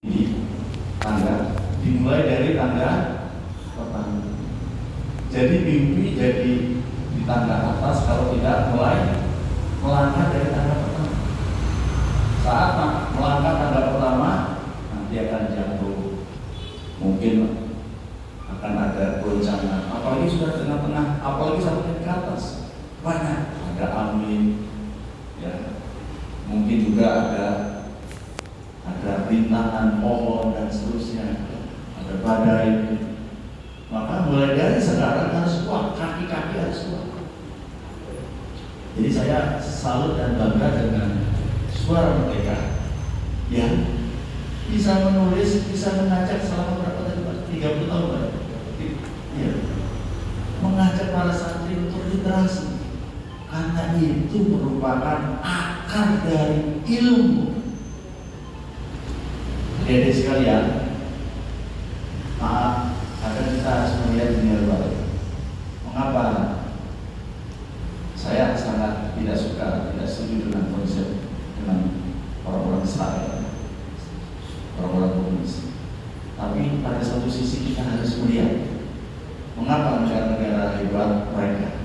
di tangga, dimulai dari tangga pertama. Jadi mimpi jadi di tangga atas kalau tidak mulai melangkah dari tangga pertama. Saat melangkah tangga pertama, nanti akan jatuh, mungkin akan ada goncangan. Apalagi sudah tengah-tengah, apalagi sampai ke atas, banyak ada angin, ya, mungkin juga ada rintangan pohon dan seterusnya, ada badai. Maka mulai dari sekarang harus kuat, kaki-kaki harus kuat. Jadi saya salut dan bangga dengan suara mereka yang bisa menulis, bisa mengajak selama berapa tadi Pak? 30 tahun Pak? Ya. Mengajak para santri untuk literasi, karena itu merupakan akar dari ilmu. Adik sekalian, maaf, kadang kita harus melihat dunia luar. Mengapa? Saya sangat tidak setuju dengan konsep dengan orang-orang Israel, orang-orang komunis. Tapi pada satu sisi kita harus melihat mengapa negara-negara hebat mereka,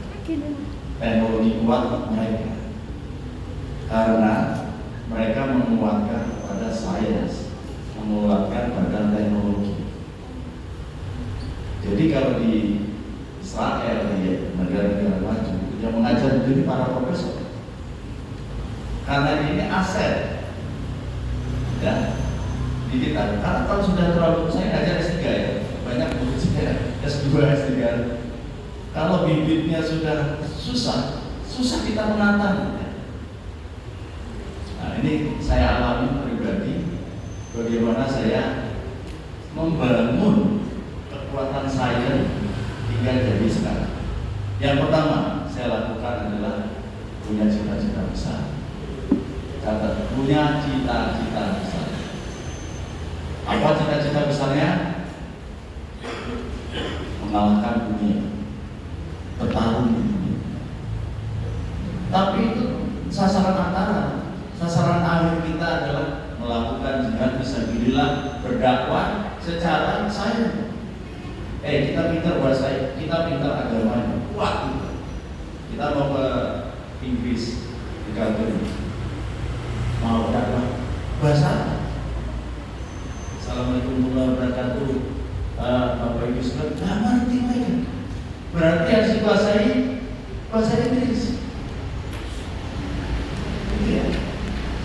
teknologi kuat mereka, karena mereka menguatkan pada sains, menguatkan pada teknologi. Jadi kalau di Israel, di negara-negara maju, yang mengajar diri para profesor, karena ini aset, ya, di kita. Karena kalau sudah terlalu, saya ngajar S3 ya, banyak murid saya S2, S3. Kalau bibitnya sudah susah kita menantang. Nah, ini saya alami pribadi, bagaimana saya membangun kekuatan saya hingga jadi sekarang. Yang pertama saya lakukan adalah punya cita-cita besar. Catat, punya cita-cita besar. Apa cita-cita besarnya? Mengalahkan dunia, bertarung di dunia. Tapi itu sasaran akhir kita adalah melakukan jihad fisabilillah, berdakwah secara sains. Kita pintar bahasa, kita pintar agamanya, kuat gitu. Kita mau ke Inggris, di Calgary, mau dakwah bahasa. Assalamualaikum warahmatullahi wabarakatuh. Bapak Ibu sekalian, nggak ngerti mereka. Berarti harus dikuasai bahasa Inggris. Gitu ya.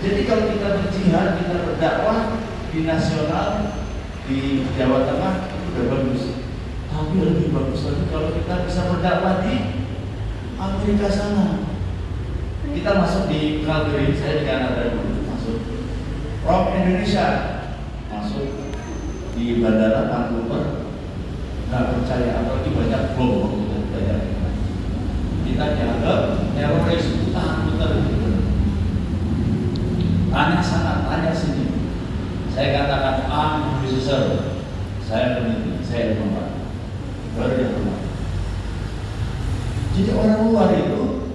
Jadi kalau kita berjihad, kita berdakwah di nasional, di Jawa Tengah, udah bagus. Tapi lebih bagus lagi kalau kita bisa berdakwah di Amerika sana. Kita masuk di Calgary, saya di Kanada dulu, masuk Rock Indonesia, masuk di Bandara Vancouver. Nggak percaya, apalagi banyak bom, banyak. Kita dianggap teroris, putar-putar. Tanya sana, tanya sini. Saya katakan, profesor, saya peneliti, saya ilmuwan. Baru dia keluar. Jadi orang luar itu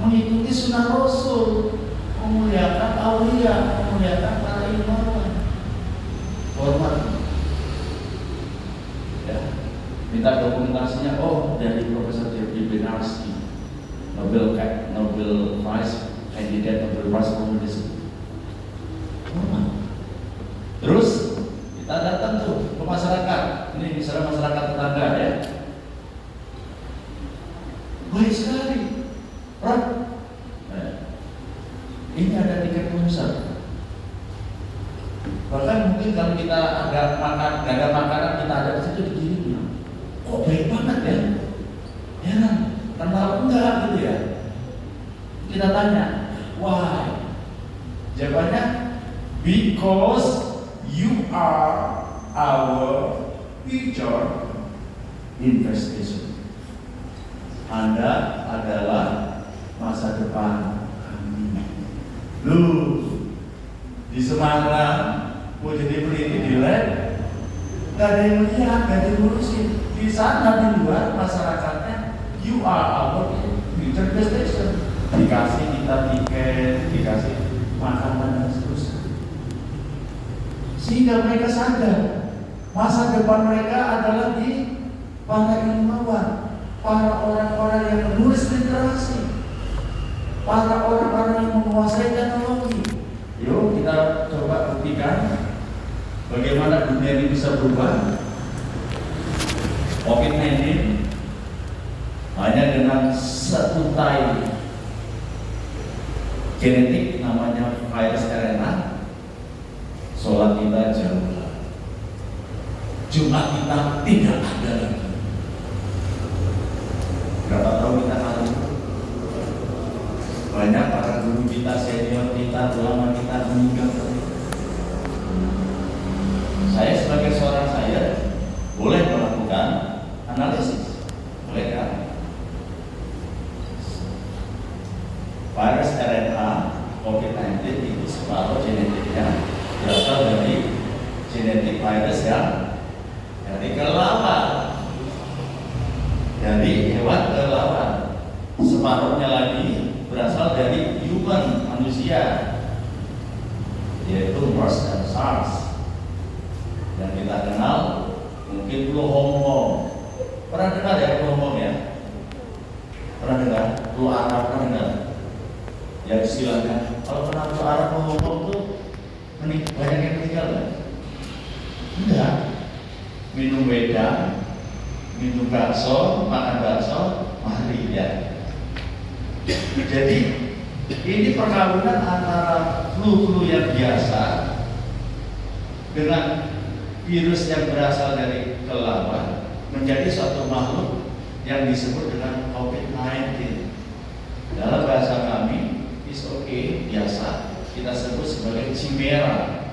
mengikuti sunnah Rasul, memuliakan aulia, memuliakan para ilmuwan. Hormat. Ya. Minta dokumentasinya, dari Profesor Jeffrey Benarski, Nobel Prize candidate Nobel Prize for Medicine. Hormat. Terus kita datang tuh ke masyarakat. Ini misalnya masyarakat tetangga ya. Baik sekali. Ini ada tiket konser. Bahkan mungkin kalau kita ada makanan kita ada di situ begini. Kok baik banget ya? Heran, kenal enggak gitu ya? Kita tanya, why? Jawabannya, because you are our future investigation. Anda adalah masa depan kami. Lu di Semarang mau jadi peneliti di lab, gak ada yang melihat, gak ada yang ngurusin. Di sana di luar masyarakatnya, you are our future investigation. Dikasih kita tiket, dikasih makanan dan seterusnya. sehingga mereka sadar masa depan mereka adalah di para ilmuwan, para orang-orang yang menulis literasi, para orang-orang yang menguasai teknologi. Yuk kita coba buktikan bagaimana dunia ini bisa berubah. COVID-19 hanya dengan satu tai genetik namanya virus RNA, sholat kita jauh, Jumat kita tidak ada lagi. Berapa tahun kita lalu? Banyak para guru kita, senior kita, ulama kita meninggal. Saya sebagai seorang boleh melakukan analisis, boleh kan? Virus RNA COVID-19 itu separuh genetiknya berasal dari genetik virus yang dari kelelawar, dari hewan kelelawar. Separuhnya lagi berasal dari human, manusia, yaitu MERS dan SARS. Yang kita kenal mungkin flu Hongkong. Pernah dengar ya flu Hongkong ya? Pernah dengar? Flu Arab pernah dengar? Ya istilahnya kalau kena flu Arab flu Hongkong tuh banyak yang meninggal kan? Enggak. Minum wedang, minum bakso, makan bakso, mari ya. Jadi ini perkawinan antara flu-flu yang biasa dengan virus yang berasal dari kelelawar menjadi suatu makhluk yang disebut dengan COVID-19. Dalam bahasa kami, is okay, biasa, kita sebut sebagai chimera.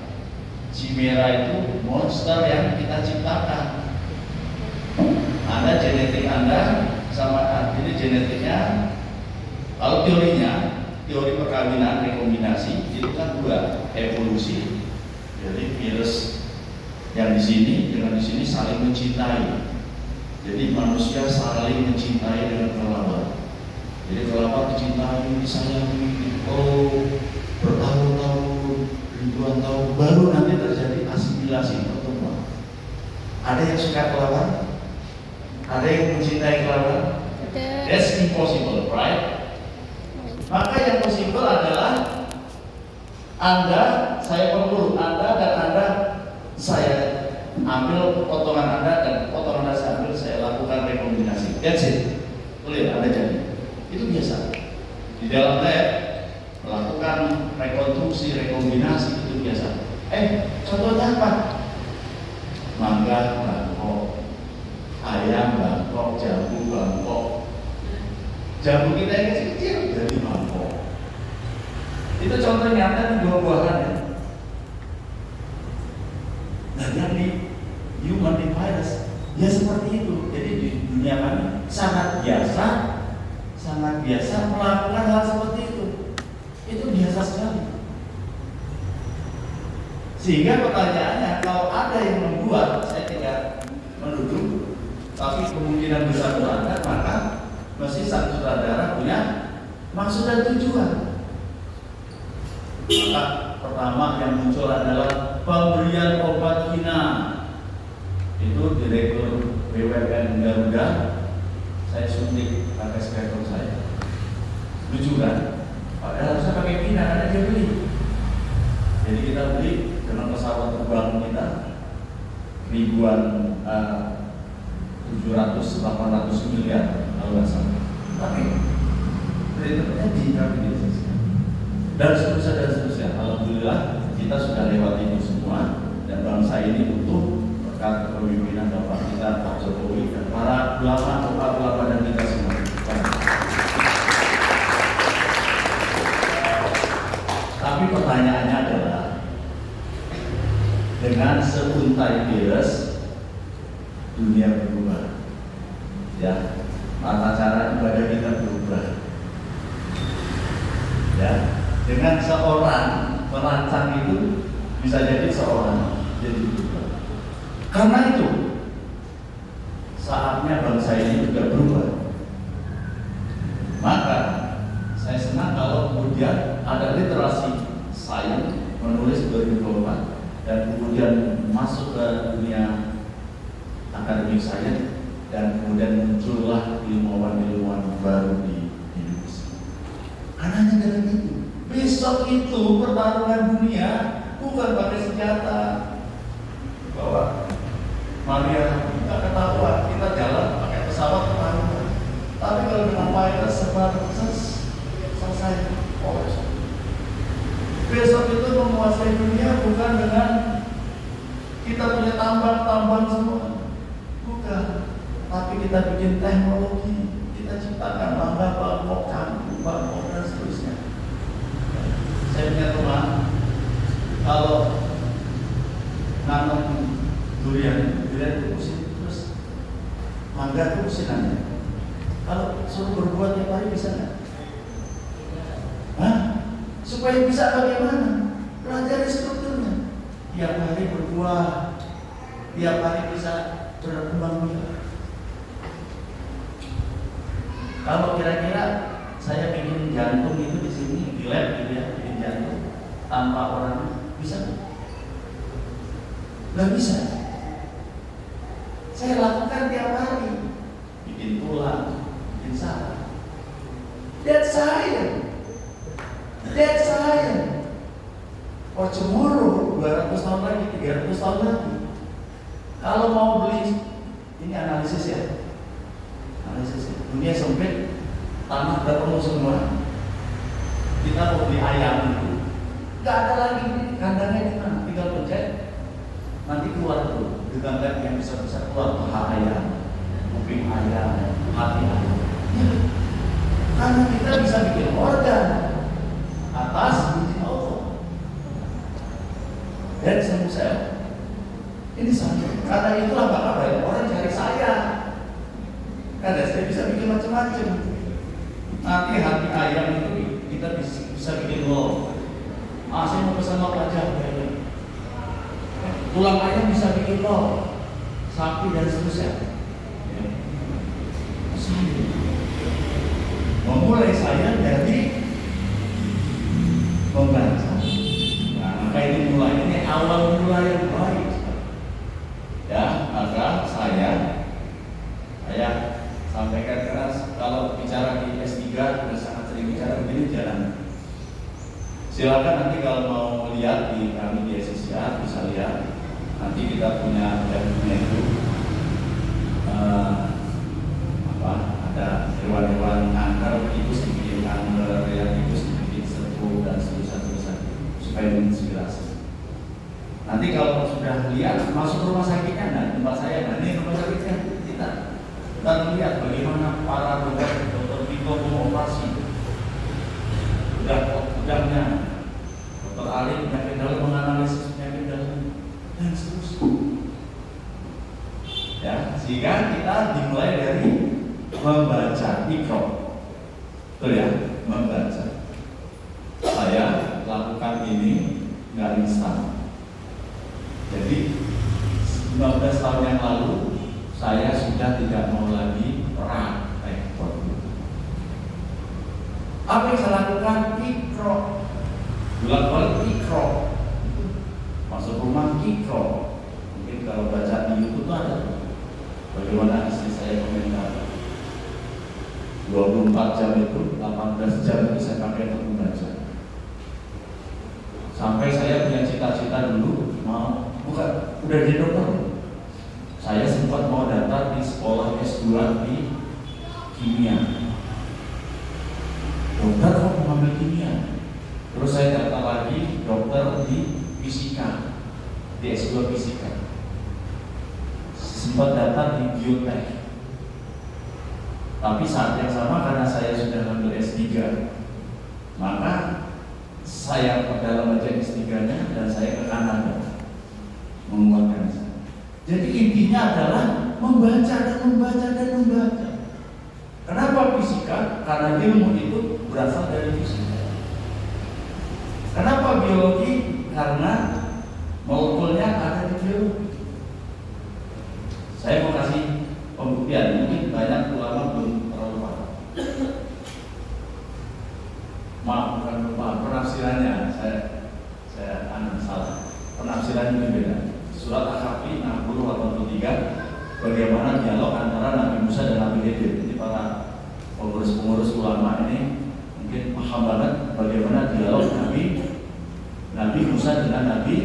Chimera itu monster yang kita ciptakan. Anda genetik Anda sama ini genetiknya. Kalau teorinya, teori perkawinan rekombinasi itu kan dua, evolusi. Jadi virus yang di sini dengan di sini saling mencintai. Jadi manusia saling mencintai dengan kelelawar. Jadi kelelawar dicintai, disayangi, bertahun-tahun, ribuan tahun, baru nanti terjadi asimilasi pertemuan. Ada yang suka kelelawar? Ada yang mencintai kelelawar? That's impossible, right? Maka yang possible adalah Anda, saya pemburu, Anda dan Anda, saya ambil potongan Anda dan potongan Anda saya ambil, saya lakukan rekombinasi. That's it. Clear, Anda jadi. Itu biasa. Di dalam lab melakukan rekonstruksi, rekombinasi itu biasa. Contohnya apa? Mangga Bangkok, ayam Bangkok, jambu Bangkok. Jambu kita yang kecil dari Bangkok. Itu contoh nyata buah-buahan ya. Nah, yang di human virus ya seperti itu. Jadi di dunia kami sangat biasa melakukan hal seperti itu. Itu biasa sekali. Sehingga pertanyaannya, kalau ada yang membuat, saya tidak menuduh, tapi kemungkinan besar ada, maka mesti sang sutradara punya maksud dan tujuan. Maka pertama yang muncul adalah pemberian obat Kina. Itu Direktur BUMN Garuda, saya suntik pakai spektrum saya. Lucu kan? Padahal harusnya pakai Kina, karena dia beli. Jadi kita beli dengan pesawat terbang kita ribuan 700-800 miliar kalau nggak salah. Tapi terjadi dan seterusnya. Alhamdulillah kita sudah lewati itu semua dan bangsa ini butuh berkat kepemimpinan Bapak kita Pak Jokowi dan para ulama dan kita semua. Tapi pertanyaannya adalah dengan seuntai virus dunia berubah, ya, tata cara ibadah kita berubah, ya, dengan seorang merancang itu bisa jadi seorang jadi berubah. Karena itu saatnya bangsa ini juga berubah. Maka saya senang kalau kemudian ada literasi sains menulis 2024 dan kemudian kemudian masuk ke dunia akademik saya, dan kemudian muncullah ilmuwan-ilmuwan baru di Indonesia. Anaknya dari itu. Besok itu pertarungan dunia bukan pakai senjata. Bahwa Maria kita ketahuan, kita jalan pakai pesawat pertarungan. Tapi kalau dengan wireless serba selesai. Besok itu menguasai dunia bukan dengan kita punya tambang semua. Bukan. Tapi kita bikin teknologi, kita ciptakan bangkok, cangkuk, dan seterusnya. Saya punya teman, kalau nanam durian itu usin terus, mangga itu usinannya. Kalau suruh berbuat tiap hari bisa nggak? Hah? Supaya bisa bagaimana? Pelajari strukturnya. Tiap hari berbuah, tiap hari bisa berkembang biak. Kalau kira-kira saya bikin jantung itu di sini di lab gitu ya, bikin jantung tanpa orang bisa nggak? Nggak bisa. Saya lakukan tiap hari, bikin tulang, bikin saraf. That's science. That's science. For tomorrow, 200 tahun lagi, 300 tahun lagi. Kalau mau beli, ini analisis ya. Dunia sempit, tanah berpenuh semua. Kita mau beli ayam itu, nggak ada lagi kandangnya di mana, tinggal pencet, nanti keluar tuh dengan lab yang bisa keluar paha ayam, kuping ayam, hati ayam. Ya. Karena kita bisa bikin organ atas izin Allah dan sel sel. Ini sama. Karena itulah maka banyak orang cari saya. Karena saya bisa bikin macam-macam. Nanti hati ayam itu kita bisa bikin loh. Saya mau pesan loh aja. Tulang ayam bisa bikin loh. Sapi dan seterusnya. Memulai saya dari membaca. Nah, maka ini mulai, ini awal mula yang baik. Ya, maka saya sampaikan keras, kalau bicara di S3 sudah sangat sering bicara begini, jangan. Silakan nanti kalau mau lihat di kami di SSIA bisa lihat. Nanti kita punya itu ada hewan-hewan kanker, tikus dibikin kanker, ya tikus dibikin serbu dan seterusnya supaya menginspirasi. Nanti kalau sudah lihat masuk rumah sakitnya, nah tempat saya, ini rumah sakitnya kita lihat bagaimana para dokter Vito mengoperasi udahnya, dokter Ali penyakit dalam menganalisis penyakit dalam dan seterusnya. Ya, sehingga kita dimulai dari membaca ikro, betul ya, membaca. Saya lakukan ini nggak instan. Jadi 15 tahun yang lalu saya sudah tidak mau lagi praktek. Apa yang saya lakukan? Ikro. Bulan-bulan ikro. Masuk rumah ikro. Mungkin kalau baca di YouTube itu ada. Bagaimana istri saya komentar. 24 jam itu, 18 jam itu saya pakai untuk membaca. Sampai saya punya cita-cita dulu mau, bukan, udah jadi dokter. Saya sempat mau daftar di sekolah S2 di kimia. Dokter kok mengambil kimia? Terus saya daftar lagi dokter di fisika, di S2 fisika. Sempat daftar di biotek. Tapi saat yang sama karena saya sudah ambil S3, maka saya dalam baca S3-nya dan saya ke Kanada menguatkan. Jadi intinya adalah membaca dan membaca dan membaca. Kenapa fisika? Karena ilmu itu berasal dari fisika. Kenapa biologi? Karena molekulnya ada di biologi. Saya mau kasih pembuktian, mungkin banyak ulama belum terlalu paham. Maaf, bukan lupa penafsirannya. Saya salah. Penafsiran beda. Surat Al-Kahfi 60-83 bagaimana dialog antara Nabi Musa dan Nabi Khidir. Ini para pengurus-pengurus ulama ini mungkin paham banget bagaimana dialog Nabi Musa dengan Nabi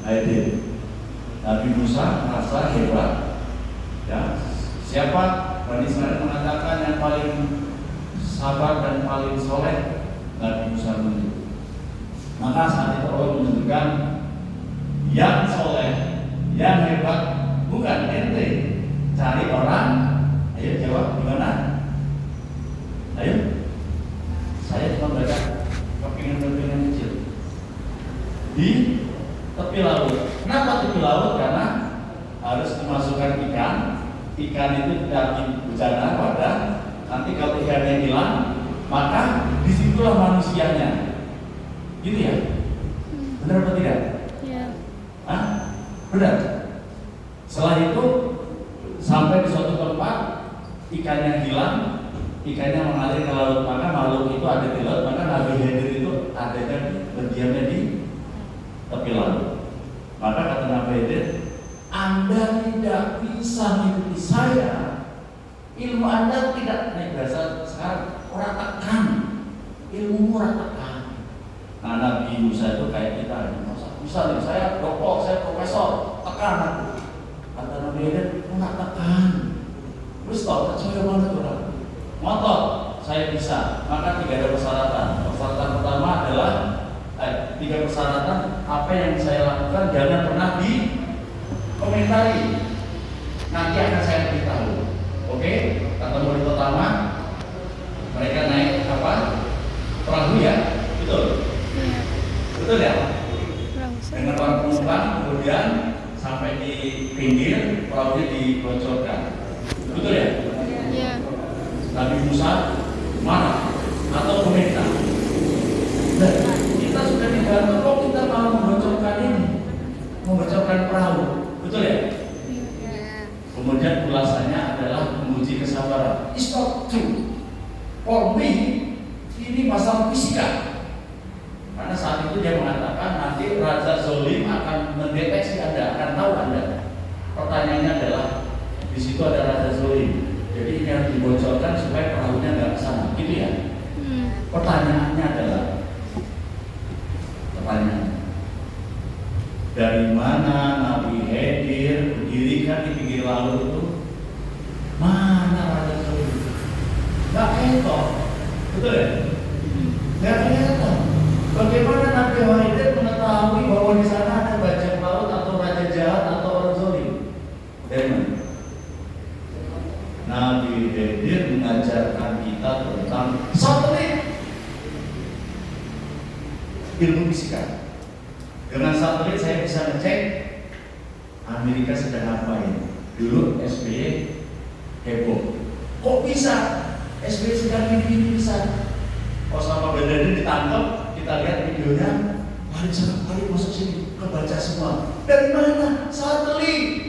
Khidir. Nabi Musa merasa hebat, ya. Siapa Bani Israil mengatakan yang paling sabar dan paling soleh? Nabi Musa menunjuk. Maka saat itu Allah menunjukkan yang soleh, yang hebat bukan ente, cari orang. Ayo jawab gimana? Ayo. Saya cuma baca kepingan-kepingan kecil di tepi laut. Kenapa tepi laut? Karena harus dimasukkan ikan. Ikan itu tidak bencana pada nanti kalau ikannya hilang, maka disitulah manusianya. Gitu ya? Benar atau tidak? Iya. Hah? Benar. Setelah itu sampai di suatu tempat ikannya hilang, ikannya mengalir ke laut, maka makhluk itu ada di laut, maka Nabi Khidir itu adanya berdiamnya di tepi laut. Maka kata Nabi Khidir, Anda tidak bisa mengikuti saya, ilmu Anda tidak, naik bahasa sekarang, orang tekan, ilmu orang tekan. Nah Nabi Musa itu kayak kita, misalnya saya dokter, saya profesor, tekan aku. Kata Nabi Khidir, nggak tekan. Terus tau, saya mana tuh orang? Motor, saya bisa. Maka 3 ada persyaratan. Persyaratan pertama adalah 3 persyaratan apa yang saya lakukan jangan pernah dikomentari. Nanti akan saya beritahu. Oke? Kata murid pertama, mereka naik apa? Perahu ya? Betul? Iya. Betul ya? Langsung. Dengan orang penumpang, kemudian sampai di pinggir, perahunya dibocorkan. Betul ya? Iya. Nabi Musa marah atau komentar. Dan kita sudah dibantu kok kita mau membocorkan ini, membocorkan perahu, betul ya? Kemudian ulasannya adalah menguji kesabaran. It's not true. For me, ini masalah fisika. Karena saat itu dia mengatakan nanti Raja Zolim akan mendeteksi Anda, akan tahu Anda. Pertanyaannya adalah di situ ada Raja Zolim. Jadi ini harus dibocorkan supaya perahunya nggak ke sana, gitu ya? Pertanyaannya adalah, dari mana Nabi Khidir didirikan di pinggir laut itu? Mana Raja Zolim? Nggak kelihatan, betul ya? Nggak kelihatan. Bagaimana Nabi Khidir mengetahui bahwa di sana ada bajak laut atau raja jahat atau orang zolim? Dari mana? Nabi Khidir mengajarkan kita tentang satelit, ilmu fisika. Dengan satelit saya bisa ngecek Amerika sedang ngapain. Dulu SBY heboh. Kok bisa? SBY sedang ini bisa. Osama bin Laden ditangkap, kita lihat videonya, mari sana, mari masuk sini, kebaca semua. Dari mana? Satelit.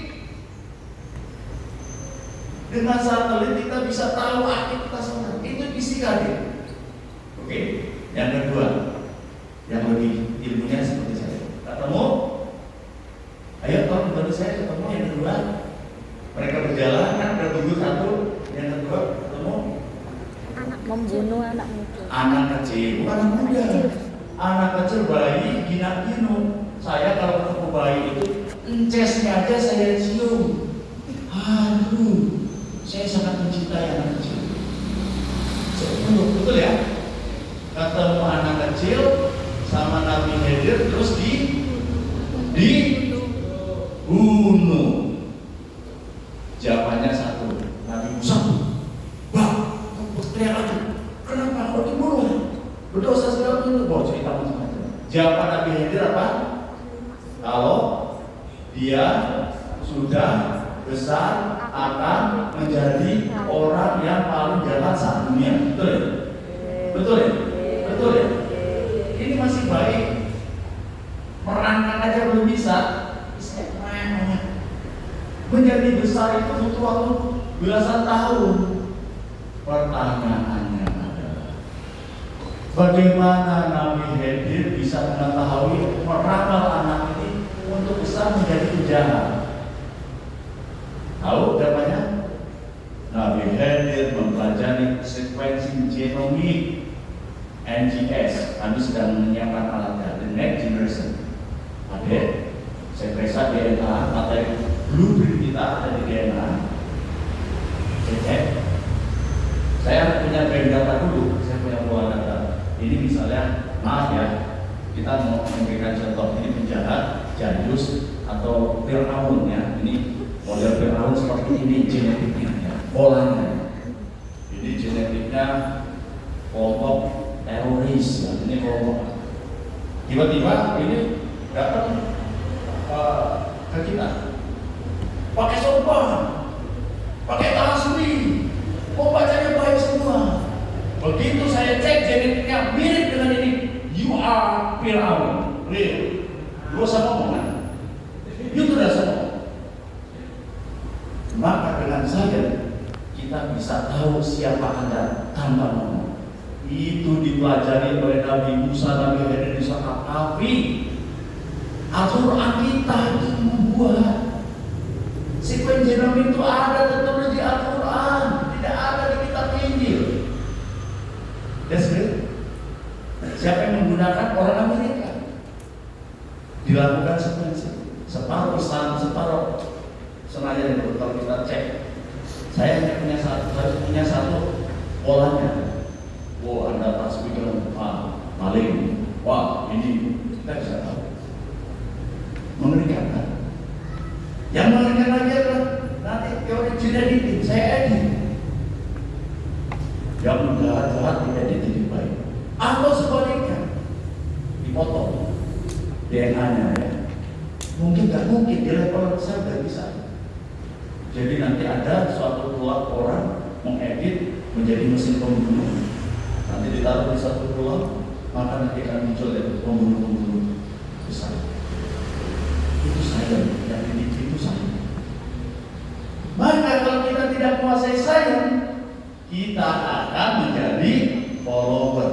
Dengan satelit kita bisa tahu aktivitas orang. Itu fisika deh. Oke. Yang kedua, yang lebih ilmunya seperti saya. Ketemu? Ayo tolong bantu saya ketemu. Yang kedua, mereka berjalan kan bertunggu satu. Yang kedua, ketemu. Membunuh anak muda. Anak kecil, bukan anak muda. Anak kecil bayi gina-ginu. Saya kalau ketemu bayi itu encesnya aja saya cium. Aduh. Saya sangat mencintai anak kecil. Betul ya? Ketemu anak kecil sama Nabi Khidir terus dibunuh. Jawabannya satu. Nabi Musa, bah, teriak lagi. Kenapa kau dibunuh? Berdosa segala itu. Bawa cerita macam-macam. Jawaban Nabi Khidir apa? Kalau dia sudah besar akan menjadi orang yang paling jahat saat dunia. Betul ya? Betul ya? Betul ya? Ini masih baik. Merangkak aja belum bisa. Menjadi besar itu butuh waktu belasan tahun. Pertanyaannya adalah, bagaimana Nabi Khidir bisa mengetahui meramal anak ini untuk bisa menjadi penjahat. Tahu berapanya? Nabi hadir mempelajari sequencing genomic NGS. Kami sedang menyiapkan alatnya, the next generation. Ada sekresa DNA atau blueprint kita ada di DNA. Saya cek. Saya punya bank data dulu, saya punya buah data. Ini misalnya, maaf ya, kita mau memberikan contoh, ini penjahat, jayus, atau Fir'aun ya. Ini model Fir'aun seperti ini genetiknya, ya, polanya. Ini genetiknya kelompok teroris, ya. Ini kelompok. Tiba-tiba ini datang ke kita, pakai sorban, pakai tasbih, mau bacanya baik semua. Begitu saya cek genetiknya mirip dengan ini, you are Fir'aun, real. Lu sama omongan, you sudah sama. Maka dengan saya kita bisa tahu siapa Anda tanpa ngomong. Itu dipelajari oleh Nabi Musa, Nabi Harun, Nabi Al-Quran kita itu membuat sequence genomic itu ada tertulis di Al-Quran, tidak ada di kitab Injil. That's great. Siapa yang menggunakan? Orang Amerika. Dilakukan sequence, separuh Islam, separuh Senayan itu kalau kita cek. Saya harus punya satu polanya. Wah, Anda tasbih dengan maling. Wah, ini kita bisa tahu. Mengerikan kan? Yang mengerikan lagi adalah nanti teori genetik saya edit. Yang jahat-jahat diedit jadi baik. Atau sebaliknya dipotong DNA-nya ya. Mungkin nggak mungkin di level saya nggak bisa. Jadi nanti ada suatu kelompok orang mengedit menjadi mesin pembunuh. Nanti ditaruh di satu pulau, maka nanti akan muncul ya pembunuh-pembunuh besar. Itu saya yang itu saya. Maka kalau kita tidak menguasai saya, kita akan menjadi follower.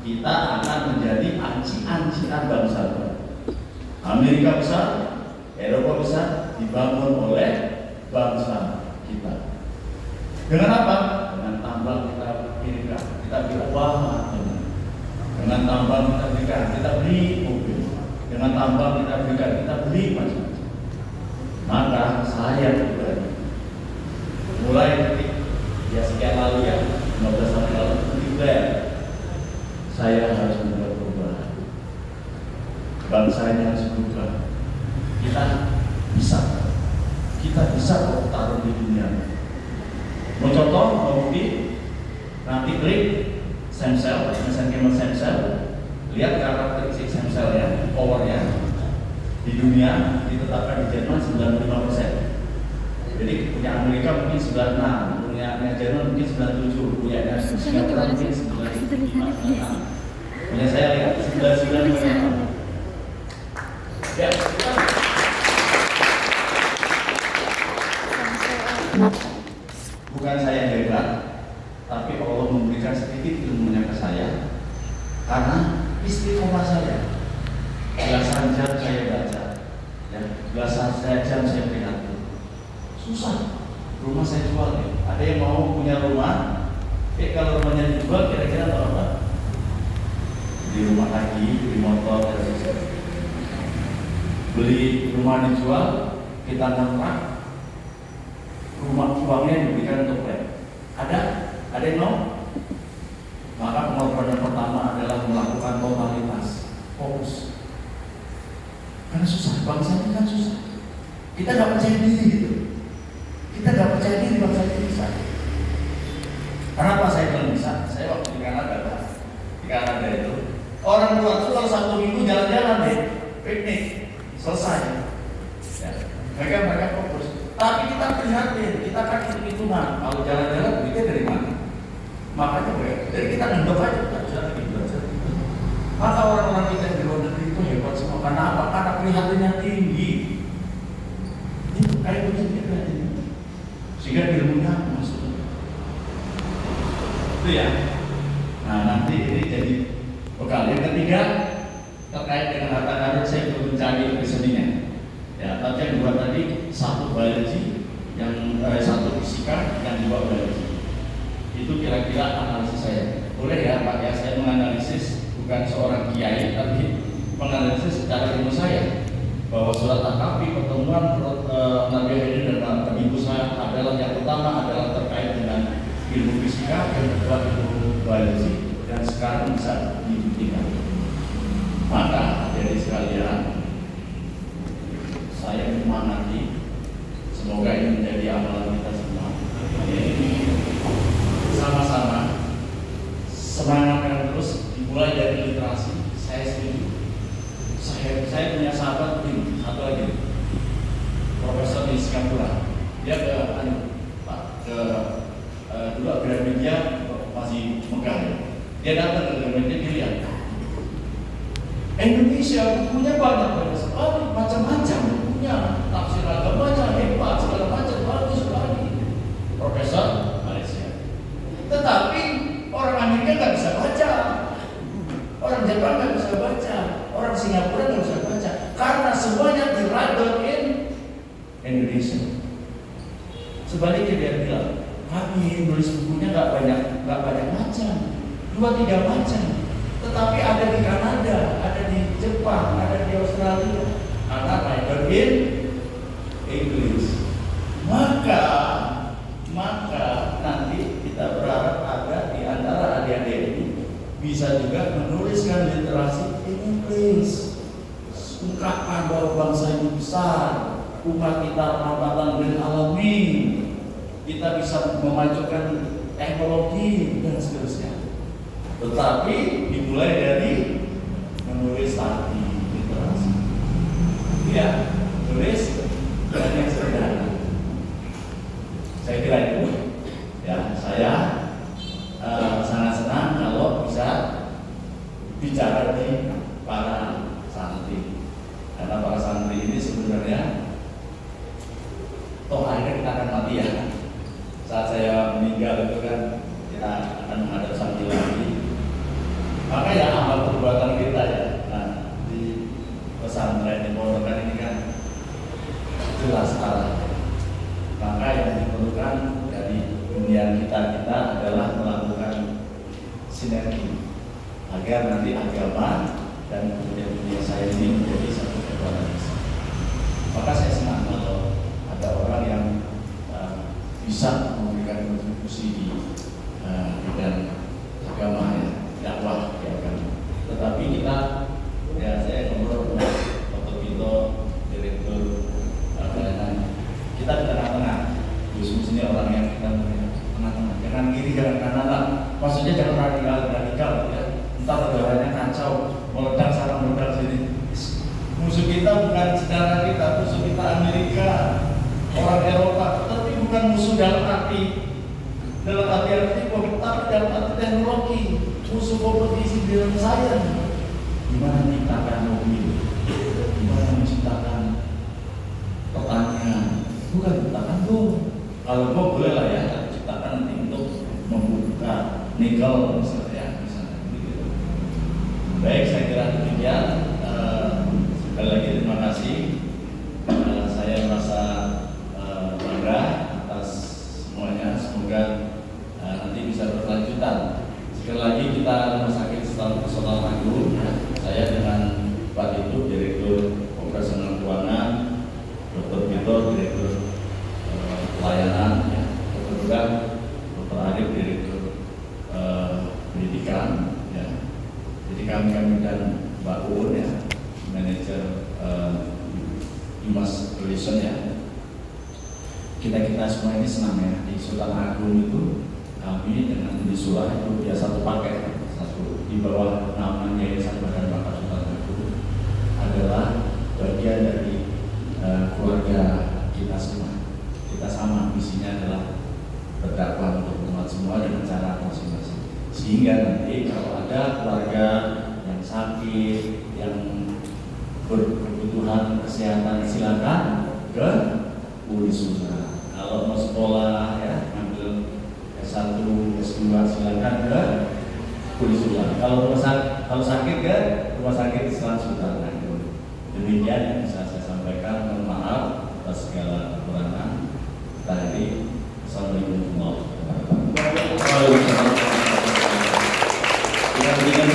Kita akan menjadi anci-ancian bangsa. Amerika besar, Eropa besar dibangun oleh bangsa kita. Dengan apa? Dengan tambang kita kirimkan, kita beli Obama. Dengan tambang kita berikan, kita beli mobil. Dengan tambang kita berikan, kita beli macam-macam. Maka saya pribadi mulai detik ya sekian lalu ya 15 tahun lalu declare saya harus membuat perubahan. Bangsanya harus berubah. Kita bisa bertarung di dunia. Mau contoh, mau bukti? Nanti klik stem cell, mesenchymal stem cell. Lihat karakteristik stem cell ya, powernya di dunia ditetapkan di Jerman 95%. Jadi punya Amerika mungkin 96, punya Jerman mungkin 97, punya Singapura mungkin 95. Punya saya lihat 99. Ya. Bukan saya hebat, tapi Allah memberikan sedikit ilmunya ke saya karena istiqomah saya. Belasan jam saya baca, ya, belasan jam saya prihatin. Susah, rumah saya jual ya. Ada yang mau punya rumah, kalau rumahnya dijual kira-kira berapa? Di rumah lagi, beli motor, dan sebagainya. Beli rumah dijual, kita kontrak, rumah uangnya diberikan untuk rent. Ada yang mau? Maka pengorbanan pertama adalah melakukan totalitas, fokus. Karena susah, bangsa ini kan susah. Kita nggak percaya diri gitu. Kita nggak percaya diri bangsa ini bisa. Kenapa saya bilang bisa? Saya waktu di Kanada itu orang tua itu kalau Sabtu Minggu jalan-jalan deh, piknik, selesai. Ya. Mereka fokus. Tapi kita prihatin, kita kan hitung-hitungan. Kalau jalan-jalan duitnya dari mana? Makanya jadi kita ngendok aja, belajar. Maka orang-orang kita di luar negeri itu hebat semua. Karena apa? Karena prihatinnya tinggi. Itu kayak begini prihatinnya. Sehingga ilmunya masuk. Itu ya. Nah nanti ini jadi bekal. Yang ketiga terkait dengan harta karun, saya belum mencari lebih seninya. tapi yang dua tadi satu biologi, yang satu fisika, yang dua biologi. Itu kira-kira analisis saya. Boleh ya Pak ya, saya menganalisis bukan seorang kiai, tapi menganalisis secara ilmu saya bahwa surat Al-Kahfi pertemuan Nabi Ibrahim dan Nabi Musa adalah yang pertama adalah terkait dengan ilmu fisika, yang kedua ilmu biologi, dan sekarang bisa dibuktikan. Maka dari sekalian, saya menyemangati, semoga ini menjadi amalan kita semua. Sama-sama semangatkan terus, dimulai dari literasi. Saya setuju. Saya punya sahabat ini, satu lagi, profesor di Singapura. Dia dulu Gramedia masih megah. Dia datang ke Gramedia, dia lihat Indonesia bukunya banyak sekali, macam-macam bukunya, tafsir agamanya hebat, segala macam bagus sekali. Profesor Malaysia. Tetapi orang Amerika nggak bisa baca, orang Jepang nggak bisa baca, orang Singapura nggak bisa baca, karena semuanya diradon in Indonesia. Sebaliknya dia bilang, kami nulis bukunya nggak banyak macam, 2-3 macam, tetapi ada di Kanada, ada di Jepang, ada di Australia, karena radon in English. Maka nanti kita berharap ada di antara adik-adik ini bisa juga menuliskan literasi in English. Ungkapkan bahwa bangsa ini besar, umat kita rahmatan lil alamin, kita bisa memajukan teknologi dan seterusnya. Tetapi dimulai dari menulis tadi literasi. Ya, tulis dan yang sederhana. Saya kira itu. Ya, saya sangat senang kalau bisa bicara di para santri, karena para santri ini sebenarnya toh akhirnya kita akan mati ya. Saat saya meninggal itu kan kita akan menghadap sang ilahi. Maka ya amal perbuatan kita ya. Nah, di pesantren di pondokan ini kan jelas arahnya. Maka yang diperlukan dari dunia kita adalah melakukan sinergi agar nanti agama dan dunia saya ini menjadi satu kekuatan besar. Maka saya senang kalau ada orang yang bisa memberikan kontribusi di bidang agama ya, dakwah di agama. Tetapi kita, ya saya ngobrol dengan Dr. Vito, Direktur pelayanan, kita di tengah-tengah. Gus ini orang yang kita melihat tengah-tengah, jangan kiri, jangan kanan. Maksudnya jangan radikal ya. Entar negaranya kacau, meledak sana meledak sini. Musuh kita bukan saudara kita, musuh kita Amerika, orang Eropa, tapi bukan musuh dalam arti tapi dalam arti teknologi, musuh kompetisi dalam sains. Gimana menciptakan mobil, gimana menciptakan pertanian, bukan menciptakan bom. Kalau bom boleh lah ya, ciptakan nanti untuk membuka nikel misalnya gitu. Baik, saya kira demikian. Sekali lagi terima kasih. Saya merasa bangga atas semuanya. Semoga nanti bisa berkelanjutan. Sekali lagi kita Rumah Sakit Personal Agung, saya dengan Pak Itu Direktur Operasional Keuangan, Dr. Vito Direktur Pelayanan, Dr. Arif Direktur Pendidikan, ya. Jadi kami dan Mbak Uun ya, Manajer Humas Relation ya. Kita semua ini senang ya, di Sultan Agung itu kami dengan Sulah itu dia satu paket, satu di bawah nama Yayasan Badan Wakaf Sultan Agung adalah bagian dari keluarga kita semua. Kita sama, misinya adalah berdakwah untuk umat semua dengan cara masing-masing. Sehingga nanti kalau ada keluarga yang sakit, yang berkebutuhan kesehatan, silakan ke Unisula. Kalau mau sekolah ya, ambil S1, S2 silakan ke Unisula. Kalau sakit ke Rumah Sakit Islam Sultan Agung. Demikian yang bisa saya sampaikan. Mohon maaf atas segala kekurangan. Tadi Assalamualaikum warahmatullahi wabarakatuh. Kita berikan